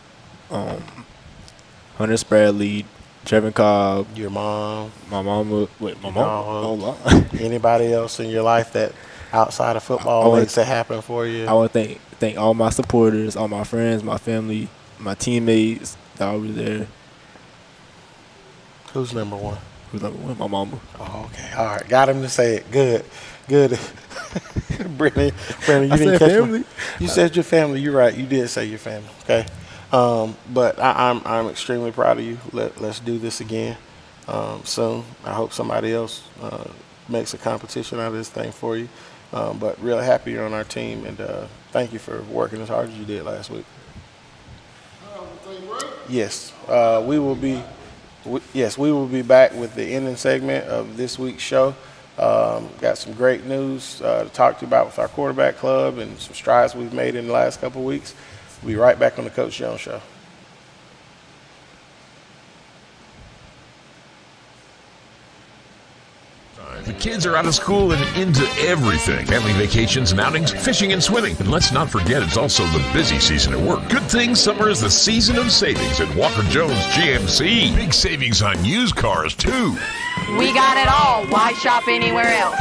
Hunter Spradley, Trevin Cobb. Your mom. My mama. Wait, my mom? Hold on. Anybody else in your life that outside of football makes it happen for you? I want to thank all my supporters, all my friends, my family, my teammates that are always there. Who's number one? My mama. Oh, okay. All right. Got him to say it. Good. Brittany, you didn't catch family. You said your family. You're right. You did say your family. Okay. But I'm extremely proud of you. Let's do this again soon. I hope somebody else makes a competition out of this thing for you. But real happy you're on our team, and thank you for working as hard as you did last week. Yes. We will be back with the ending segment of this week's show. Got some great news to talk to you about with our quarterback club and some strides we've made in the last couple of weeks. We'll be right back on the Coach Jones Show. The kids are out of school and into everything. Family vacations and outings, fishing and swimming. And let's not forget, it's also the busy season at work. Good thing summer is the season of savings at Walker Jones GMC. Big savings on used cars, too. We got it all. Why shop anywhere else?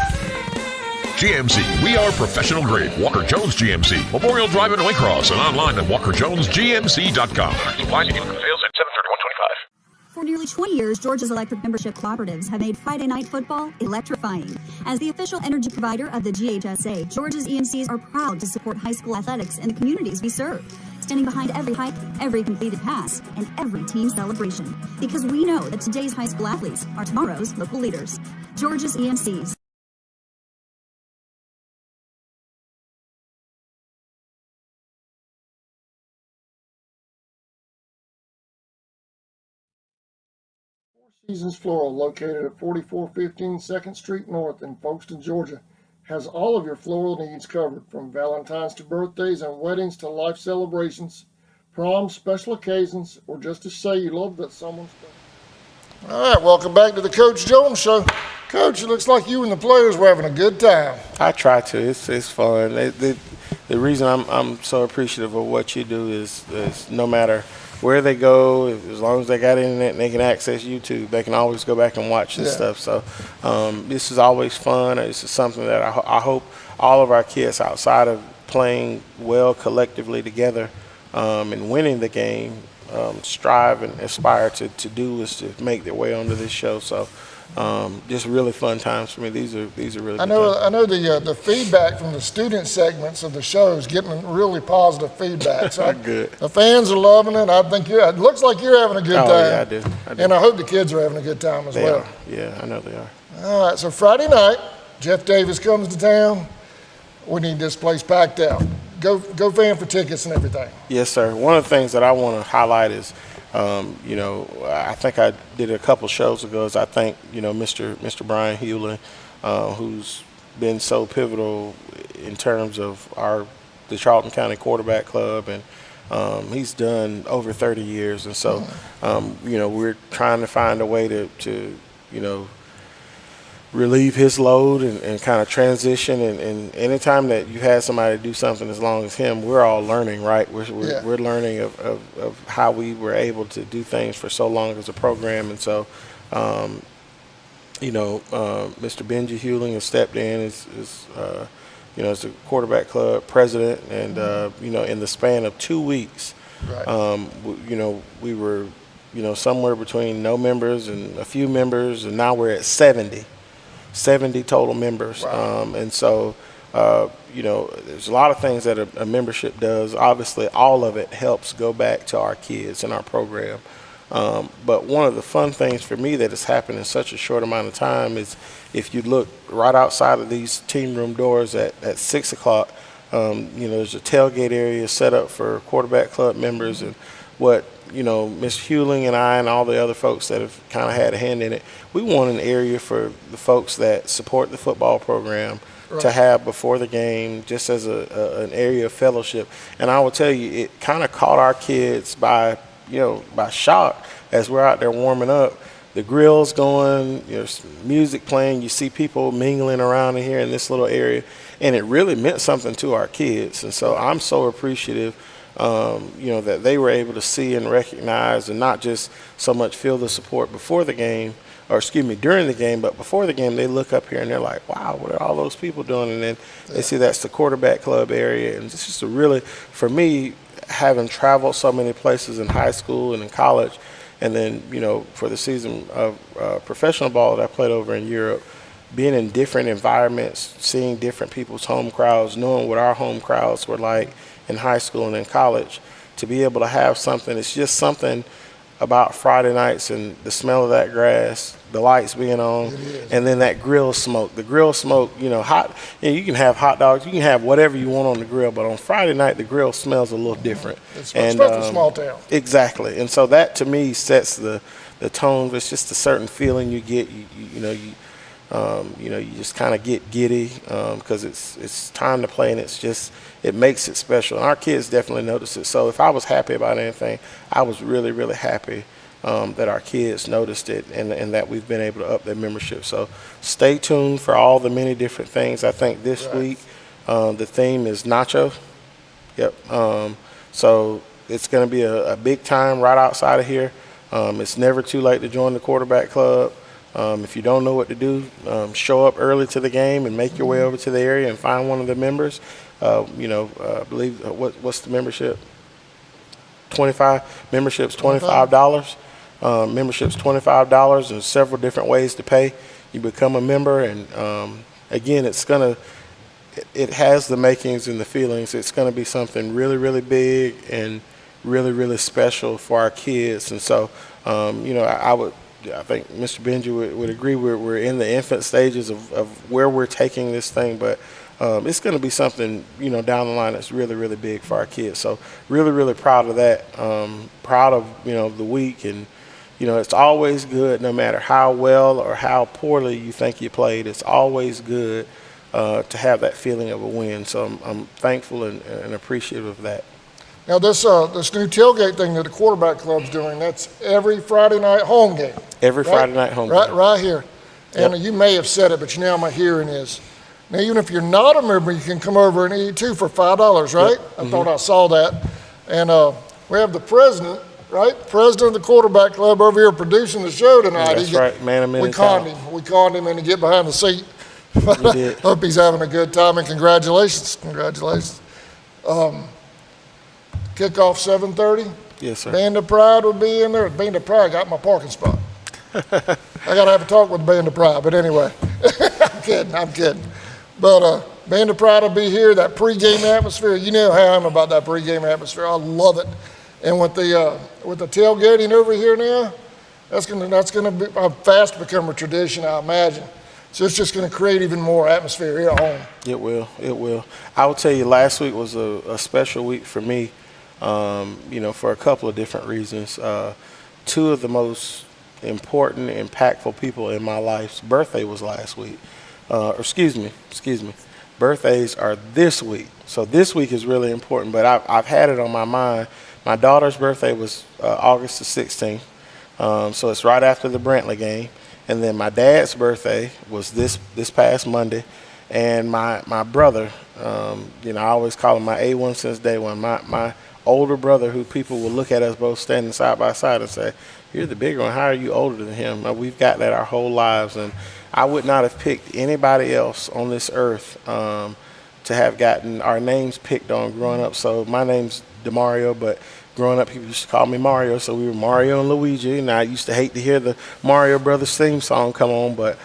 GMC, we are professional grade. Walker Jones GMC, Memorial Drive in Waycross, and online at walkerjonesgmc.com. Supply to sales at 7/31/25. For nearly 20 years, Georgia's electric membership cooperatives have made Friday night football electrifying. As the official energy provider of the GHSA, Georgia's EMCs are proud to support high school athletics in the communities we serve, standing behind every hike, every completed pass, and every team celebration. Because we know that today's high school athletes are tomorrow's local leaders. Georgia's EMCs. Seasons Floral, located at 4415 2nd Street North in Folkestone, Georgia, has all of your floral needs covered, from Valentine's to birthdays and weddings to life celebrations, proms, special occasions, or just to say you love that someone special. All right, welcome back to the Coach Jones Show. Coach, it looks like you and the players were having a good time. I try to. It's fun. The reason I'm so appreciative of what you do is no matter where they go, as long as they got internet and they can access YouTube, they can always go back and watch this stuff. So this is always fun. This is something that I hope all of our kids, outside of playing well collectively together and winning the game, strive and aspire to do, is to make their way onto this show. So just really fun times for me. These are really good times. I know the feedback from the student segments of the show is getting really positive feedback. So good. The fans are loving it. I think it looks like you're having a good time. Yeah, I do. And I hope the kids are having a good time as They well. are. Yeah, I know they are. All right, so Friday night, Jeff Davis comes to town. We need this place packed out. Go fan for tickets and everything. Yes, sir. One of the things that I want to highlight is, I think I did a couple shows ago, is I thank, Mr. Brian Hewlin, who's been so pivotal in terms of the Charlton County Quarterback Club, and he's done over 30 years. And so, we're trying to find a way to relieve his load and kind of transition. And anytime that you have somebody do something as long as him, we're all learning, right? We're learning of how we were able to do things for so long as a program. And so, Mr. Benji Hewling has stepped in as the quarterback club president, and in the span of 2 weeks, we were somewhere between no members and a few members, and now we're at 70 total members. Wow. And so there's a lot of things that a membership does. Obviously, all of it helps go back to our kids and our program. But one of the fun things for me that has happened in such a short amount of time is, if you look right outside of these team room doors at 6 o'clock, there's a tailgate area set up for quarterback club members. And what, Ms. Hewling and I and all the other folks that have kind of had a hand in it, we want an area for the folks that support the football program to have before the game, just as an area of fellowship. And I will tell you, it kind of caught our kids by shock as we're out there warming up. The grill's going, there's music playing, you see people mingling around in here in this little area, and it really meant something to our kids. And so I'm so appreciative, that they were able to see and recognize, and not just so much feel the support before the game, during the game, but before the game, they look up here and they're like, wow, what are all those people doing? And then they see that's the quarterback club area. And it's just for me, having traveled so many places in high school and in college, and then, for the season of professional ball that I played over in Europe, being in different environments, seeing different people's home crowds, knowing what our home crowds were like in high school and in college, to be able to have something, it's just something about Friday nights and the smell of that grass, the lights being on, and then that grill smoke. The grill smoke, hot. You can have hot dogs, you can have whatever you want on the grill, but on Friday night the grill smells a little different. Especially in small town. Exactly, and so that to me sets the tone. It's just a certain feeling you get. You just kind of get giddy because it's time to play, and it makes it special. And our kids definitely notice it. So if I was happy about anything, I was really, really happy that our kids noticed it, and that we've been able to up their membership. So stay tuned for all the many different things. I think this week the theme is nacho. Yep. So it's going to be a big time right outside of here. It's never too late to join the quarterback club. If you don't know what to do, show up early to the game and make your way over to the area and find one of the members. I believe what's the membership? Membership's $25. Membership's $25, and several different ways to pay. You become a member, and again, it has the makings and the feelings. It's going to be something really, really big and really, really special for our kids. And so, I think Mr. Benji would agree. We're in the infant stages of where we're taking this thing, but it's going to be something, down the line that's really, really big for our kids. So really, really proud of that. Proud of, the week. And, it's always good, no matter how well or how poorly you think you played, it's always good to have that feeling of a win. So I'm thankful and appreciative of that. Now this new tailgate thing that the quarterback club's doing, that's every Friday night home game. Every Friday night home game. Right here. And you may have said it, but now my hearing is. Now, even if you're not a member, you can come over and eat too for $5, right? Yep. I thought I saw that. And we have the president, right? President of the quarterback club over here producing the show tonight. That's right, man of many talents. We conned him and to get behind the seat. We did. Hope he's having a good time, and congratulations. Kickoff 7:30. Yes, sir. Band of Pride will be in there. Band of Pride got my parking spot. I got to have a talk with Band of Pride, but anyway, I'm kidding. But Band of Pride will be here. That pregame atmosphere, you know how I'm about that pregame atmosphere. I love it. And with the tailgating over here now, that's gonna be fast become a tradition, I imagine. So it's just going to create even more atmosphere here at home. It will. I will tell you, last week was a special week for me. For a couple of different reasons. Two of the most important, impactful people in my life's birthday was last week. Excuse me. birthdays are this week. So this week is really important, but I've had it on my mind. My daughter's birthday was August the 16th, so it's right after the Brantley game. And then my dad's birthday was this past Monday. And my brother, I always call him my A1 since day one. My older brother, who people will look at us both standing side by side and say, "You're the bigger one. How are you older than him?" We've got that our whole lives, and I would not have picked anybody else on this earth to have gotten our names picked on growing up. So my name's DeMario, but growing up, people used to call me Mario, so we were Mario and Luigi, and I used to hate to hear the Mario Brothers theme song come on, but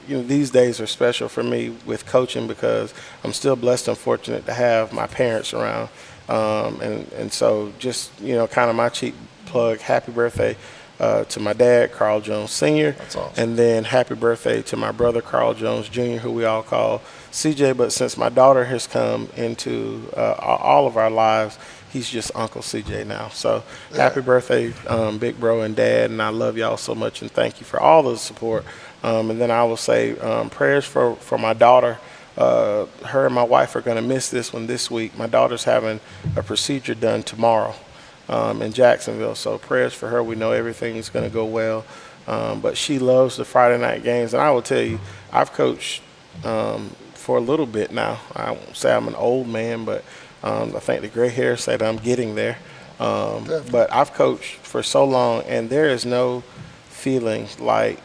these days are special for me with coaching because I'm still blessed and fortunate to have my parents around. And so just, kind of my cheap plug, happy birthday to my dad, Carl Jones Sr. That's awesome. And then happy birthday to my brother, Carl Jones Jr., who we all call CJ. But since my daughter has come into all of our lives, he's just Uncle CJ now. So happy birthday, big bro and dad. And I love y'all so much and thank you for all the support. And then I will say prayers for my daughter. Her and my wife are going to miss this one this week. My daughter's having a procedure done tomorrow in Jacksonville. So prayers for her. We know everything's going to go well. But she loves the Friday night games. And I will tell you, I've coached for a little bit now. I won't say I'm an old man, but I think the gray hair said I'm getting there. But I've coached for so long, and there is no feeling like,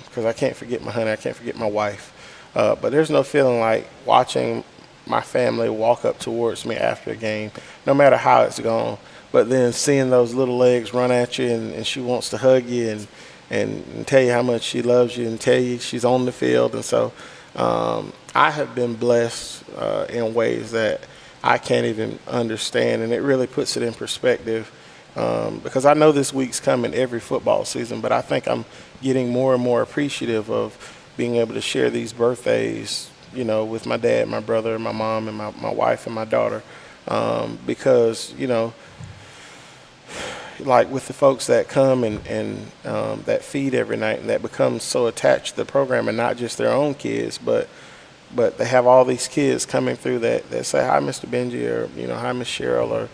because I can't forget my honey, I can't forget my wife. But there's no feeling like watching my family walk up towards me after a game, no matter how it's gone. But then seeing those little legs run at you and she wants to hug you and tell you how much she loves you and tell you she's on the field. And so I have been blessed in ways that I can't even understand. And it really puts it in perspective because I know this week's coming every football season, but I think I'm getting more and more appreciative of being able to share these birthdays, with my dad, my brother, my mom, and my wife and my daughter. Because, like with the folks that come and that feed every night and that become so attached to the program and not just their own kids, but they have all these kids coming through that say, "Hi, Mr. Benji," or, "Hi, Miss Cheryl," or,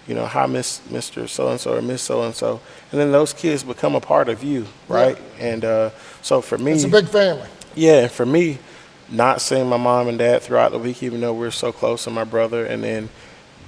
"Hi, Mr. So-and-so," or "Miss So-and-so." And then those kids become a part of you, right? Yeah. And so for me. It's a big family. Yeah, and for me, not seeing my mom and dad throughout the week, even though we're so close, and my brother, and then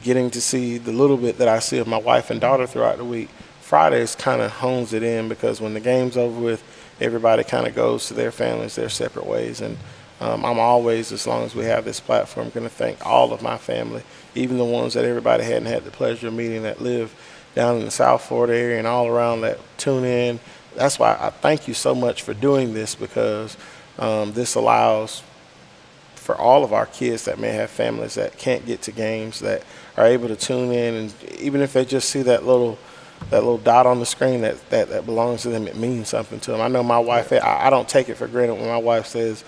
getting to see the little bit that I see of my wife and daughter throughout the week, Fridays kind of hones it in because when the game's over with, everybody kind of goes to their families, their separate ways. And I'm always, as long as we have this platform, going to thank all of my family, even the ones that everybody hadn't had the pleasure of meeting that live down in the South Florida area and all around that tune in. That's why I thank you so much for doing this because this allows for all of our kids that may have families that can't get to games that are able to tune in, and even if they just see that little dot on the screen that belongs to them, it means something to them. I know my wife, I don't take it for granted when my wife says,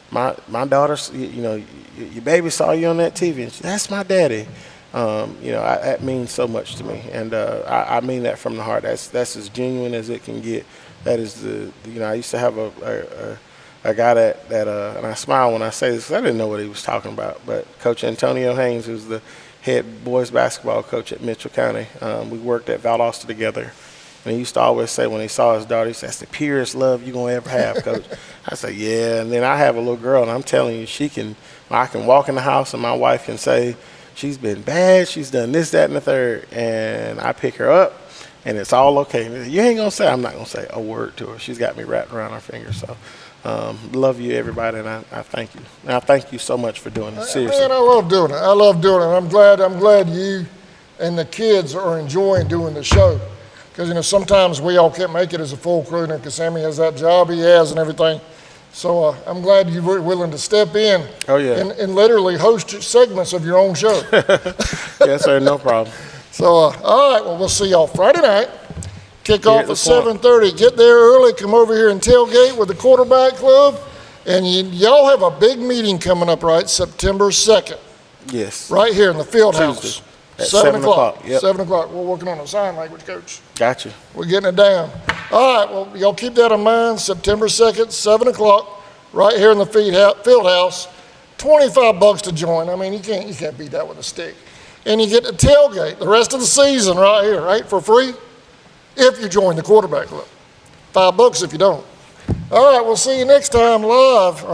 my daughter, your baby saw you on that TV, and that's my daddy. That means so much to me, and I mean that from the heart. That's as genuine as it can get. That is I used to have a guy that and I smile when I say this because I didn't know what he was talking about, but Coach Antonio Haynes, who's the head boys basketball coach at Mitchell County, we worked at Valdosta together, and he used to always say when he saw his daughter, he said, "That's the purest love you're going to ever have, Coach." I said, "Yeah," and then I have a little girl, and I'm telling you, I can walk in the house, and my wife can say, "She's been bad, she's done this, that, and the third," and I pick her up, and it's all okay. You ain't going to say, I'm not going to say a word to her. She's got me wrapped around her finger, so. Love you, everybody, and I thank you. And I thank you so much for doing this. Seriously. Man, I love doing it. I love doing it. I'm glad you and the kids are enjoying doing the show. Because, sometimes we all can't make it as a full crew, because Sammy has that job he has and everything. So I'm glad you were willing to step in and literally host segments of your own show. Yes, sir, no problem. So, all right, well, we'll see y'all Friday night. Kickoff at 7:30. Get there early. Come over here and tailgate with the quarterback club. And y'all have a big meeting coming up, right? September 2nd. Yes. Right here in the field house. At 7 o'clock. Yep. 7 o'clock. We're working on a sign language, Coach. Gotcha. We're getting it down. All right. Well, y'all keep that in mind. September 2nd, 7 o'clock. right here in the field house. $25 to join. I mean, you can't beat that with a stick. And you get to tailgate the rest of the season right here, right, for free, if you join the quarterback club. $5 if you don't. All right, we'll see you next time live on